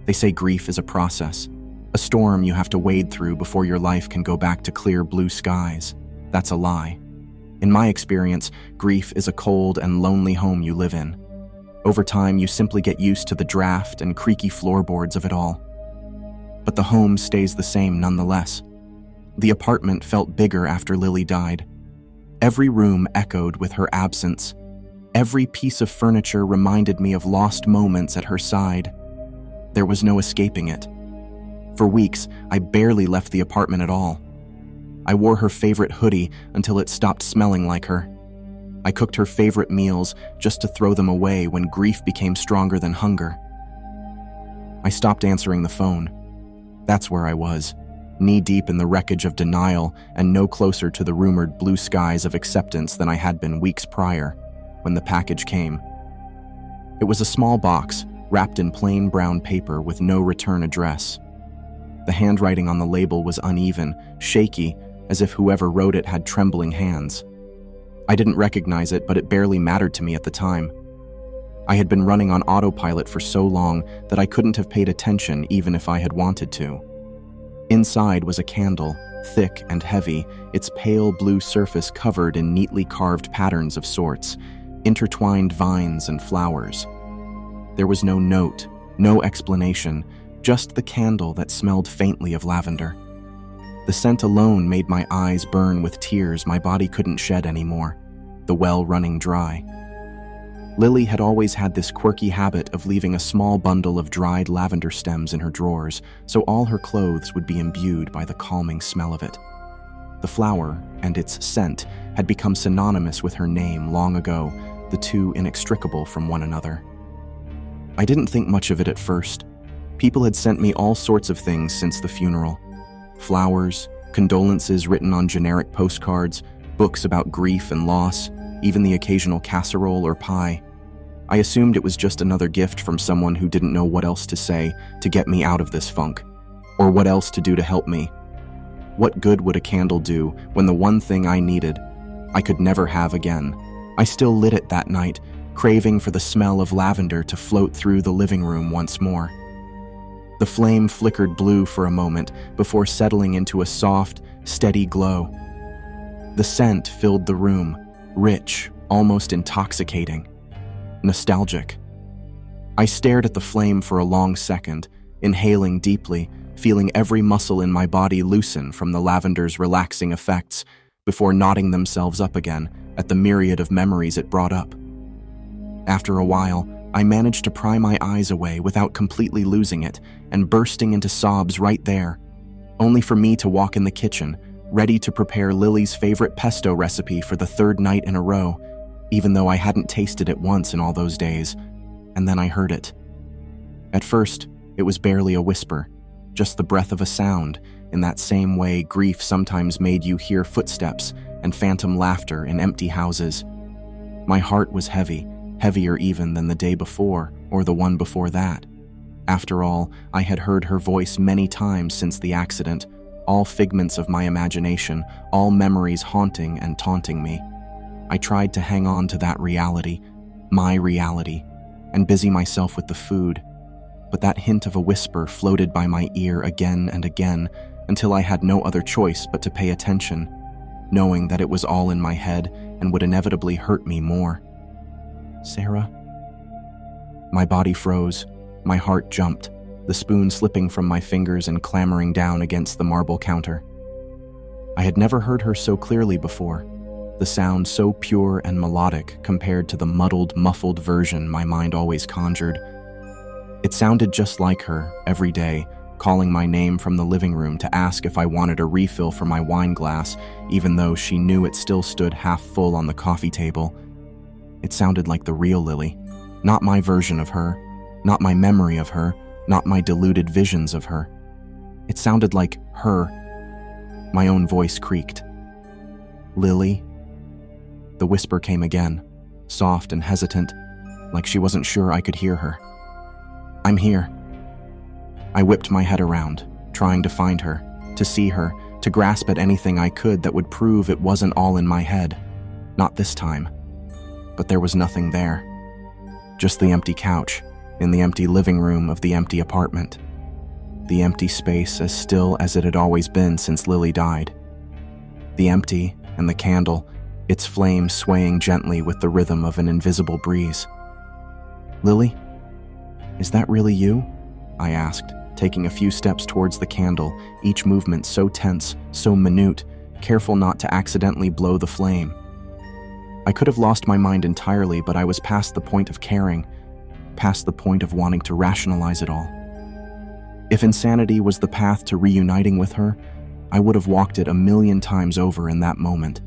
They say grief is a process, a storm you have to wade through before your life can go back to clear blue skies. That's a lie. In my experience, grief is a cold and lonely home you live in. Over time, you simply get used to the draft and creaky floorboards of it all. But the home stays the same nonetheless. The apartment felt bigger after Lily died. Every room echoed with her absence. Every piece of furniture reminded me of lost moments at her side. There was no escaping it. For weeks, I barely left the apartment at all. I wore her favorite hoodie until it stopped smelling like her. I cooked her favorite meals just to throw them away when grief became stronger than hunger. I stopped answering the phone. That's where I was, knee-deep in the wreckage of denial and no closer to the rumored blue skies of acceptance than I had been weeks prior, when the package came. It was a small box, wrapped in plain brown paper with no return address. The handwriting on the label was uneven, shaky, as if whoever wrote it had trembling hands. I didn't recognize it, but it barely mattered to me at the time. I had been running on autopilot for so long that I couldn't have paid attention even if I had wanted to. Inside was a candle, thick and heavy, its pale blue surface covered in neatly carved patterns of sorts, intertwined vines and flowers. There was no note, no explanation, just the candle that smelled faintly of lavender. The scent alone made my eyes burn with tears my body couldn't shed anymore, the well running dry. Lily had always had this quirky habit of leaving a small bundle of dried lavender stems in her drawers, so all her clothes would be imbued by the calming smell of it. The flower and its scent had become synonymous with her name long ago, the two inextricable from one another. I didn't think much of it at first. People had sent me all sorts of things since the funeral. Flowers, condolences written on generic postcards, books about grief and loss, even the occasional casserole or pie. I assumed it was just another gift from someone who didn't know what else to say to get me out of this funk, or what else to do to help me. What good would a candle do when the one thing I needed, I could never have again? I still lit it that night, craving for the smell of lavender to float through the living room once more. The flame flickered blue for a moment before settling into a soft, steady glow. The scent filled the room, rich, almost intoxicating, nostalgic. I stared at the flame for a long second, inhaling deeply, feeling every muscle in my body loosen from the lavender's relaxing effects before knotting themselves up again at the myriad of memories it brought up. After a while, I managed to pry my eyes away without completely losing it and bursting into sobs right there, only for me to walk in the kitchen, ready to prepare Lily's favorite pesto recipe for the third night in a row, even though I hadn't tasted it once in all those days, and then I heard it. At first, it was barely a whisper, just the breath of a sound, in that same way grief sometimes made you hear footsteps and phantom laughter in empty houses. My heart was heavy, heavier even than the day before or the one before that. After all, I had heard her voice many times since the accident, all figments of my imagination, all memories haunting and taunting me. I tried to hang on to that reality, my reality, and busy myself with the food, but that hint of a whisper floated by my ear again and again until I had no other choice but to pay attention, knowing that it was all in my head and would inevitably hurt me more. Sarah? My body froze, my heart jumped, the spoon slipping from my fingers and clamoring down against the marble counter. I had never heard her so clearly before, the sound so pure and melodic compared to the muddled, muffled version my mind always conjured. It sounded just like her, every day, calling my name from the living room to ask if I wanted a refill for my wine glass, even though she knew it still stood half full on the coffee table. It sounded like the real Lily, not my version of her, not my memory of her, not my deluded visions of her. It sounded like her. My own voice creaked. Lily? The whisper came again, soft and hesitant, like she wasn't sure I could hear her. I'm here. I whipped my head around, trying to find her, to see her, to grasp at anything I could that would prove it wasn't all in my head. Not this time. But there was nothing there. Just the empty couch, in the empty living room of the empty apartment. The empty space as still as it had always been since Lily died. The empty and the candle, its flame swaying gently with the rhythm of an invisible breeze. "Lily, is that really you?" I asked, taking a few steps towards the candle, each movement so tense, so minute, careful not to accidentally blow the flame. I could have lost my mind entirely, but I was past the point of caring, past the point of wanting to rationalize it all. If insanity was the path to reuniting with her, I would have walked it 1,000,000 times over in that moment.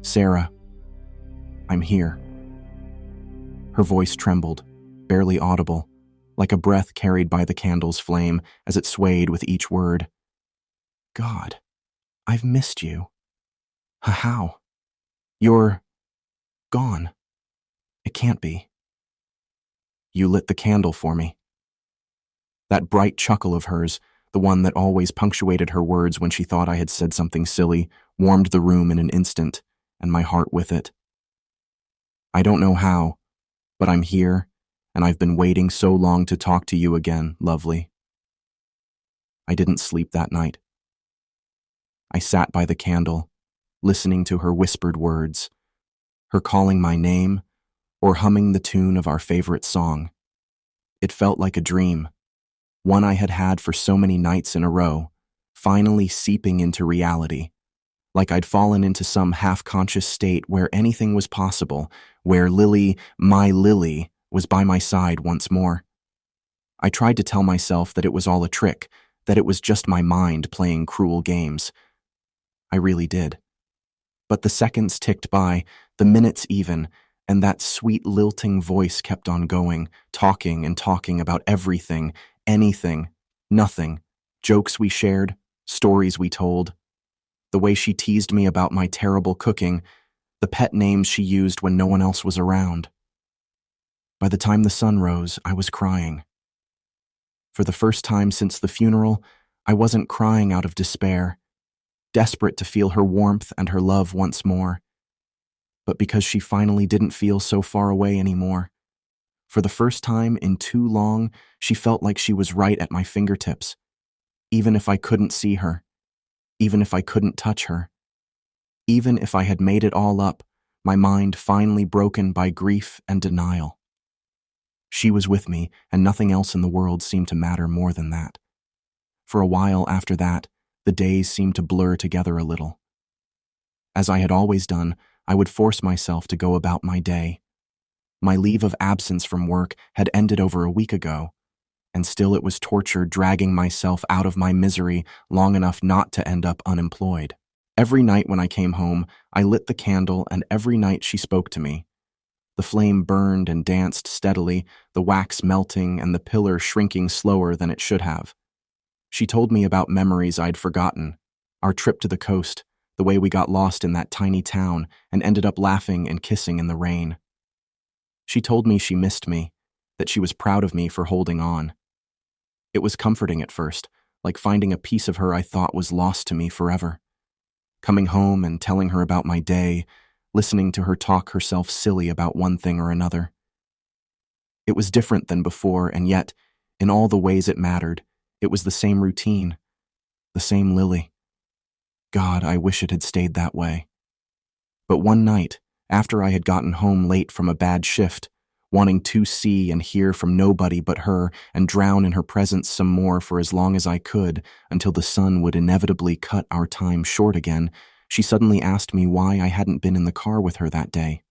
"Sarah, I'm here." Her voice trembled, barely audible, like a breath carried by the candle's flame as it swayed with each word. "God, I've missed you." "How? You're gone. It can't be." "You lit the candle for me." That bright chuckle of hers, the one that always punctuated her words when she thought I had said something silly, warmed the room in an instant, and my heart with it. "I don't know how, but I'm here, and I've been waiting so long to talk to you again, lovely." I didn't sleep that night. I sat by the candle, listening to her whispered words, her calling my name, or humming the tune of our favorite song. It felt like a dream, one I had had for so many nights in a row, finally seeping into reality, like I'd fallen into some half-conscious state where anything was possible, where Lily, my Lily, was by my side once more. I tried to tell myself that it was all a trick, that it was just my mind playing cruel games. I really did. But the seconds ticked by, the minutes even, and that sweet lilting voice kept on going, talking and talking about everything, anything, nothing, jokes we shared, stories we told, the way she teased me about my terrible cooking, the pet names she used when no one else was around. By the time the sun rose, I was crying. For the first time since the funeral, I wasn't crying out of despair, desperate to feel her warmth and her love once more, but because she finally didn't feel so far away anymore. For the first time in too long, she felt like she was right at my fingertips, even if I couldn't see her, even if I couldn't touch her, even if I had made it all up, my mind finally broken by grief and denial. She was with me, and nothing else in the world seemed to matter more than that. For a while after that, the days seemed to blur together a little. As I had always done, I would force myself to go about my day. My leave of absence from work had ended over a week ago, and still it was torture dragging myself out of my misery long enough not to end up unemployed. Every night when I came home, I lit the candle, and every night she spoke to me. The flame burned and danced steadily, the wax melting and the pillar shrinking slower than it should have. She told me about memories I'd forgotten, our trip to the coast, the way we got lost in that tiny town and ended up laughing and kissing in the rain. She told me she missed me, that she was proud of me for holding on. It was comforting at first, like finding a piece of her I thought was lost to me forever. Coming home and telling her about my day, listening to her talk herself silly about one thing or another. It was different than before, and yet, in all the ways it mattered, it was the same routine, the same Lily. God, I wish it had stayed that way. But one night, after I had gotten home late from a bad shift, wanting to see and hear from nobody but her and drown in her presence some more for as long as I could until the sun would inevitably cut our time short again, she suddenly asked me why I hadn't been in the car with her that day.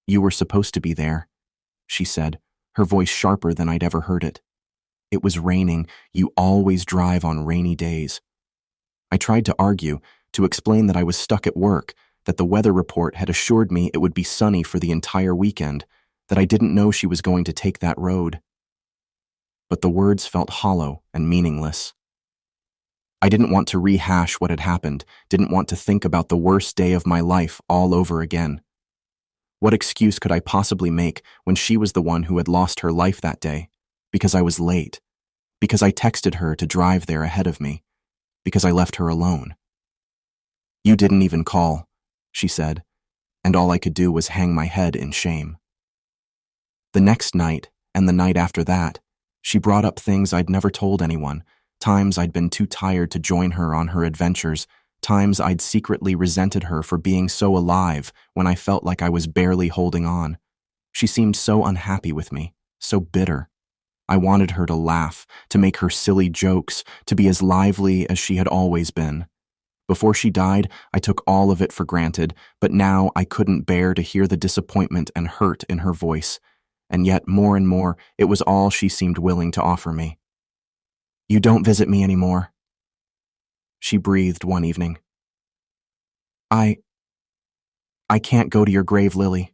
"You were supposed to be there," she said, her voice sharper than I'd ever heard it. "It was raining. You always drive on rainy days." I tried to argue, to explain that I was stuck at work, that the weather report had assured me it would be sunny for the entire weekend, that I didn't know she was going to take that road. But the words felt hollow and meaningless. I didn't want to rehash what had happened, didn't want to think about the worst day of my life all over again. What excuse could I possibly make when she was the one who had lost her life that day? Because I was late. Because I texted her to drive there ahead of me. Because I left her alone. "You didn't even call," she said, and all I could do was hang my head in shame. The next night, and the night after that, she brought up things I'd never told anyone, times I'd been too tired to join her on her adventures, times I'd secretly resented her for being so alive when I felt like I was barely holding on. She seemed so unhappy with me, so bitter. I wanted her to laugh, to make her silly jokes, to be as lively as she had always been. Before she died, I took all of it for granted, but now I couldn't bear to hear the disappointment and hurt in her voice. And yet, more and more, it was all she seemed willing to offer me. "You don't visit me anymore," she breathed one evening. I can't go to your grave, Lily.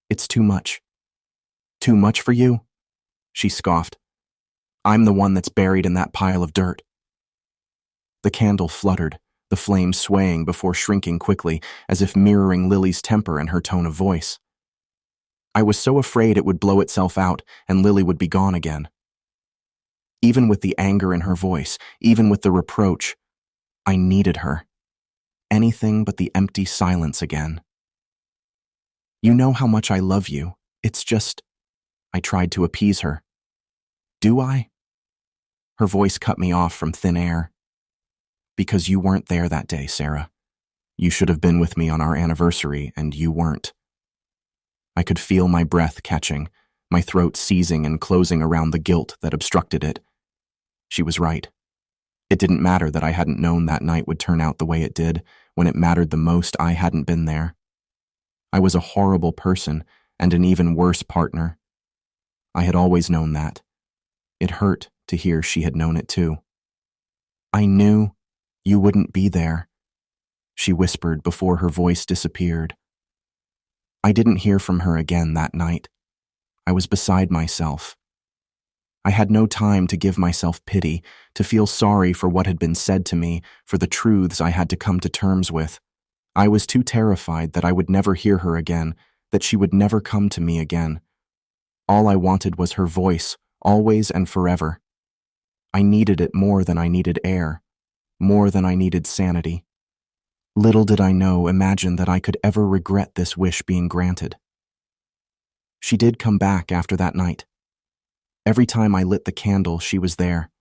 It's too much." "Too much for you?" she scoffed. "I'm the one that's buried in that pile of dirt." The candle fluttered, the flame swaying before shrinking quickly, as if mirroring Lily's temper and her tone of voice. I was so afraid it would blow itself out and Lily would be gone again. Even with the anger in her voice, even with the reproach, I needed her. Anything but the empty silence again. "You know how much I love you. It's just—" I tried to appease her. "Do I?" Her voice cut me off from thin air. "Because you weren't there that day, Sarah. You should have been with me on our anniversary, and you weren't." I could feel my breath catching, my throat seizing and closing around the guilt that obstructed it. She was right. It didn't matter that I hadn't known that night would turn out the way it did. When it mattered the most, I hadn't been there. I was a horrible person and an even worse partner. I had always known that. It hurt to hear she had known it too. "I knew you wouldn't be there," she whispered before her voice disappeared. I didn't hear from her again that night. I was beside myself. I had no time to give myself pity, to feel sorry for what had been said to me, for the truths I had to come to terms with. I was too terrified that I would never hear her again, that she would never come to me again. All I wanted was her voice, always and forever. I needed it more than I needed air, more than I needed sanity. Little did I imagine that I could ever regret this wish being granted. She did come back after that night. Every time I lit the candle, she was there.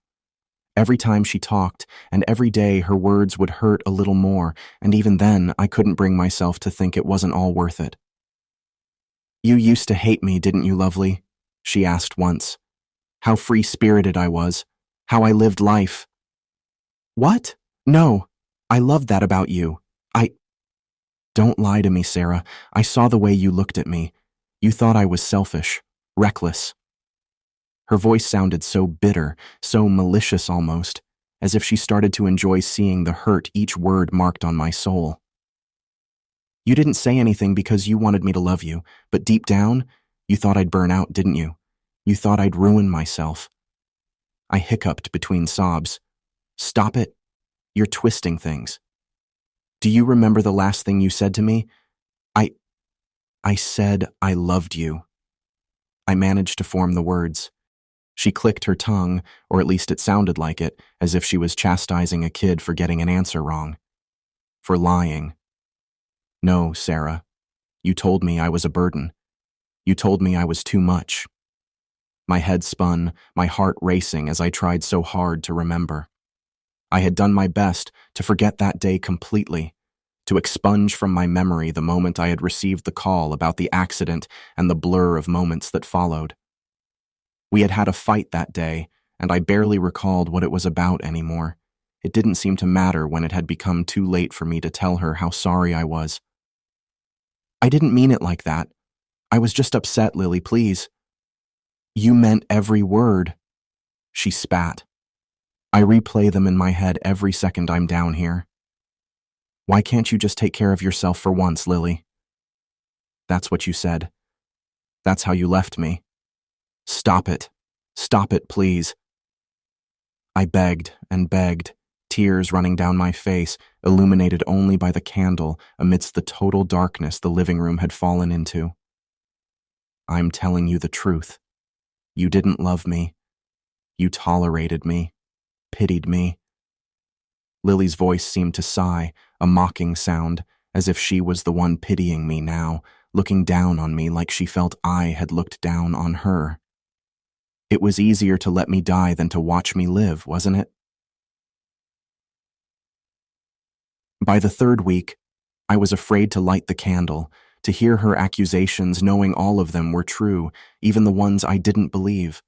Every time she talked, and every day her words would hurt a little more, and even then I couldn't bring myself to think it wasn't all worth it. "You used to hate me, didn't you, lovely?" she asked once. "How free-spirited I was, how I lived life." "What? No, I loved that about you. Don't lie to me, Sarah. I saw the way you looked at me. You thought I was selfish, reckless." Her voice sounded so bitter, so malicious almost, as if she started to enjoy seeing the hurt each word marked on my soul. "You didn't say anything because you wanted me to love you, but deep down, you thought I'd burn out, didn't you? You thought I'd ruin myself." I hiccuped between sobs. "Stop it. You're twisting things. Do you remember the last thing you said to me?" I said I loved you." I managed to form the words. She clicked her tongue, or at least it sounded like it, as if she was chastising a kid for getting an answer wrong. For lying. "No, Sarah. You told me I was a burden. You told me I was too much." My head spun, my heart racing as I tried so hard to remember. I had done my best to forget that day completely, to expunge from my memory the moment I had received the call about the accident and the blur of moments that followed. We had had a fight that day, and I barely recalled what it was about anymore. It didn't seem to matter when it had become too late for me to tell her how sorry I was. "I didn't mean it like that. I was just upset, Lily, please." "You meant every word," she spat. I replay them in my head every second I'm down here. "Why can't you just take care of yourself for once, Lily?" That's what you said. That's how you left me. Stop it. Stop it, please." I begged and begged, tears running down my face, illuminated only by the candle amidst the total darkness the living room had fallen into. "I'm telling you the truth. You didn't love me. You tolerated me, pitied me." Lily's voice seemed to sigh, a mocking sound, as if she was the one pitying me now, looking down on me like she felt I had looked down on her. It was easier to let me die than to watch me live, wasn't it? By the third week, I was afraid to light the candle, to hear her accusations, knowing all of them were true, even the ones I didn't believe.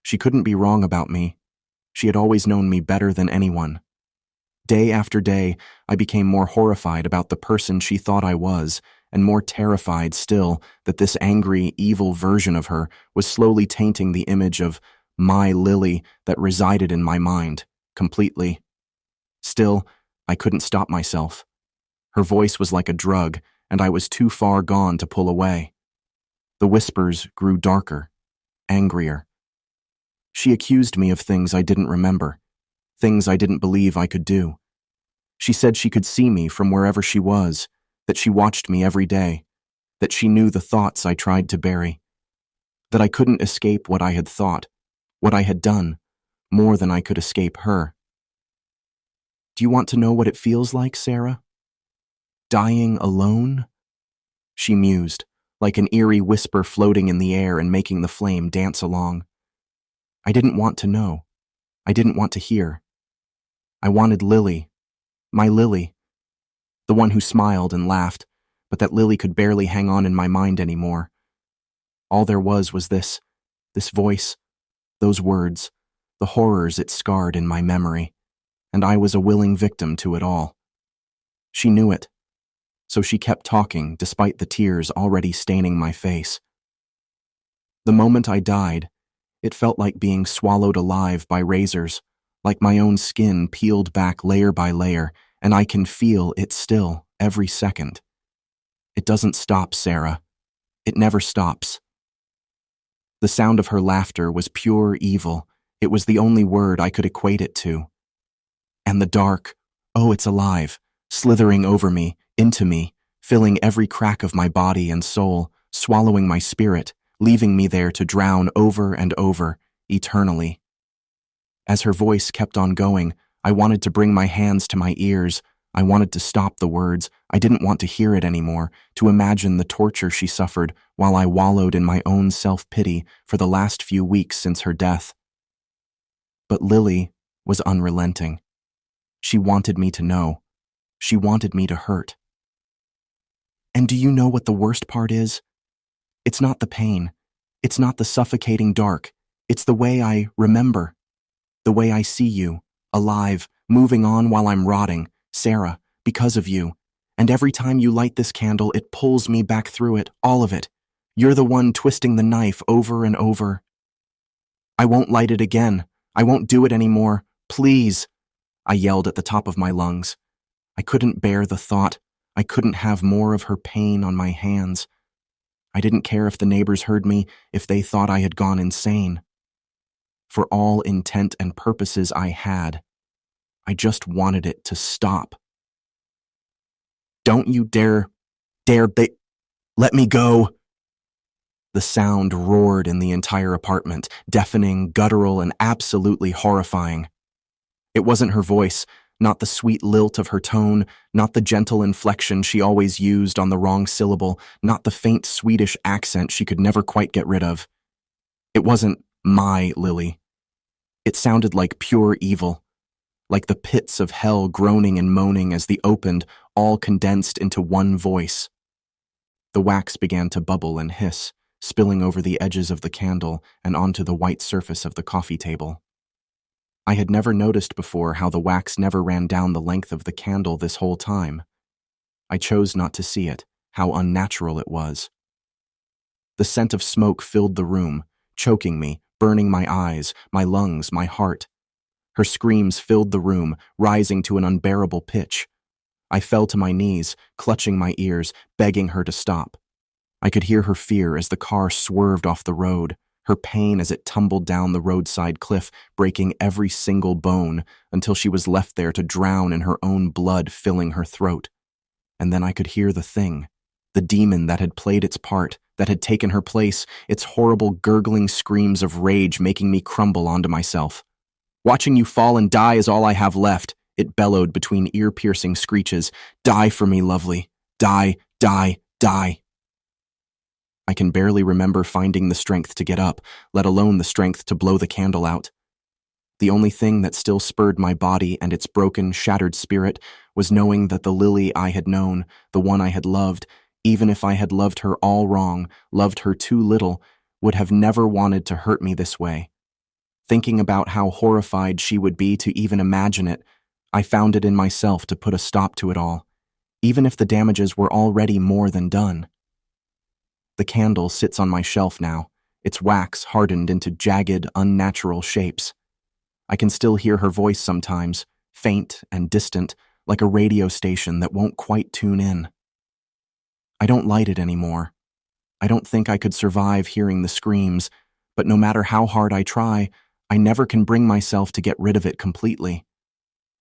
She couldn't be wrong about me. She had always known me better than anyone. Day after day, I became more horrified about the person she thought I was, and more terrified still that this angry, evil version of her was slowly tainting the image of my Lily that resided in my mind, completely. Still, I couldn't stop myself. Her voice was like a drug, and I was too far gone to pull away. The whispers grew darker, angrier. She accused me of things I didn't remember, things I didn't believe I could do. She said she could see me from wherever she was, that she watched me every day, that she knew the thoughts I tried to bury, that I couldn't escape what I had thought, what I had done, more than I could escape her. Do you want to know what it feels like, Sarah? Dying alone? She mused, like an eerie whisper floating in the air and making the flame dance along. I didn't want to know. I didn't want to hear. I wanted Lily, my Lily, the one who smiled and laughed, but that Lily could barely hang on in my mind anymore. All there was this voice, those words, the horrors it scarred in my memory, and I was a willing victim to it all. She knew it, so she kept talking despite the tears already staining my face. The moment I died, it felt like being swallowed alive by razors, like my own skin peeled back layer by layer, and I can feel it still every second. It doesn't stop, Sarah. It never stops. The sound of her laughter was pure evil. It was the only word I could equate it to. And the dark, oh, it's alive, slithering over me, into me, filling every crack of my body and soul, swallowing my spirit, leaving me there to drown over and over, eternally. As her voice kept on going, I wanted to bring my hands to my ears. I wanted to stop the words. I didn't want to hear it anymore, to imagine the torture she suffered while I wallowed in my own self-pity for the last few weeks since her death. But Lily was unrelenting. She wanted me to know. She wanted me to hurt. And do you know what the worst part is? It's not the pain. It's not the suffocating dark. It's the way I remember. The way I see you, alive, moving on while I'm rotting, Sarah, because of you. And every time you light this candle, it pulls me back through it, all of it. You're the one twisting the knife over and over. I won't light it again. I won't do it anymore. Please, I yelled at the top of my lungs. I couldn't bear the thought. I couldn't have more of her pain on my hands. I didn't care if the neighbors heard me, if they thought I had gone insane. For all intent and purposes I had, I just wanted it to stop. Don't you dare, let me go. The sound roared in the entire apartment, deafening, guttural, and absolutely horrifying. It wasn't her voice, not the sweet lilt of her tone, not the gentle inflection she always used on the wrong syllable, not the faint Swedish accent she could never quite get rid of. It wasn't my Lily. It sounded like pure evil, like the pits of hell groaning and moaning as they opened, all condensed into one voice. The wax began to bubble and hiss, spilling over the edges of the candle and onto the white surface of the coffee table. I had never noticed before how the wax never ran down the length of the candle this whole time. I chose not to see it, how unnatural it was. The scent of smoke filled the room, choking me, burning my eyes, my lungs, my heart. Her screams filled the room, rising to an unbearable pitch. I fell to my knees, clutching my ears, begging her to stop. I could hear her fear as the car swerved off the road, her pain as it tumbled down the roadside cliff, breaking every single bone until she was left there to drown in her own blood filling her throat. And then I could hear the thing, the demon that had played its part, that had taken her place, its horrible gurgling screams of rage making me crumble onto myself. Watching you fall and die is all I have left, it bellowed between ear-piercing screeches. Die for me, lovely. Die, die, die. I can barely remember finding the strength to get up, let alone the strength to blow the candle out. The only thing that still spurred my body and its broken, shattered spirit was knowing that the Lily I had known, the one I had loved, even if I had loved her all wrong, loved her too little, would have never wanted to hurt me this way. Thinking about how horrified she would be to even imagine it, I found it in myself to put a stop to it all, even if the damages were already more than done. The candle sits on my shelf now, its wax hardened into jagged, unnatural shapes. I can still hear her voice sometimes, faint and distant, like a radio station that won't quite tune in. I don't light it anymore. I don't think I could survive hearing the screams, but no matter how hard I try, I never can bring myself to get rid of it completely.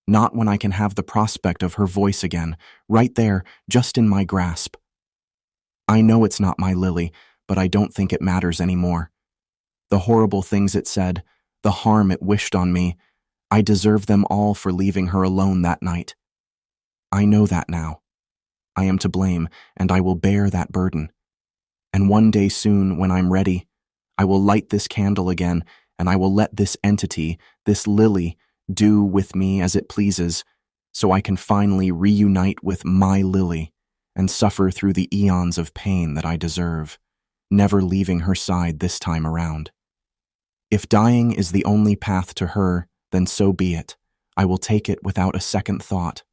Not when I can have the prospect of her voice again, right there, just in my grasp. I know it's not my Lily, but I don't think it matters anymore. The horrible things it said, the harm it wished on me, I deserve them all for leaving her alone that night. I know that now. I am to blame, and I will bear that burden. And one day soon, when I'm ready, I will light this candle again, and I will let this entity, this Lily, do with me as it pleases, so I can finally reunite with my Lily and suffer through the eons of pain that I deserve, never leaving her side this time around. If dying is the only path to her, then so be it. I will take it without a second thought.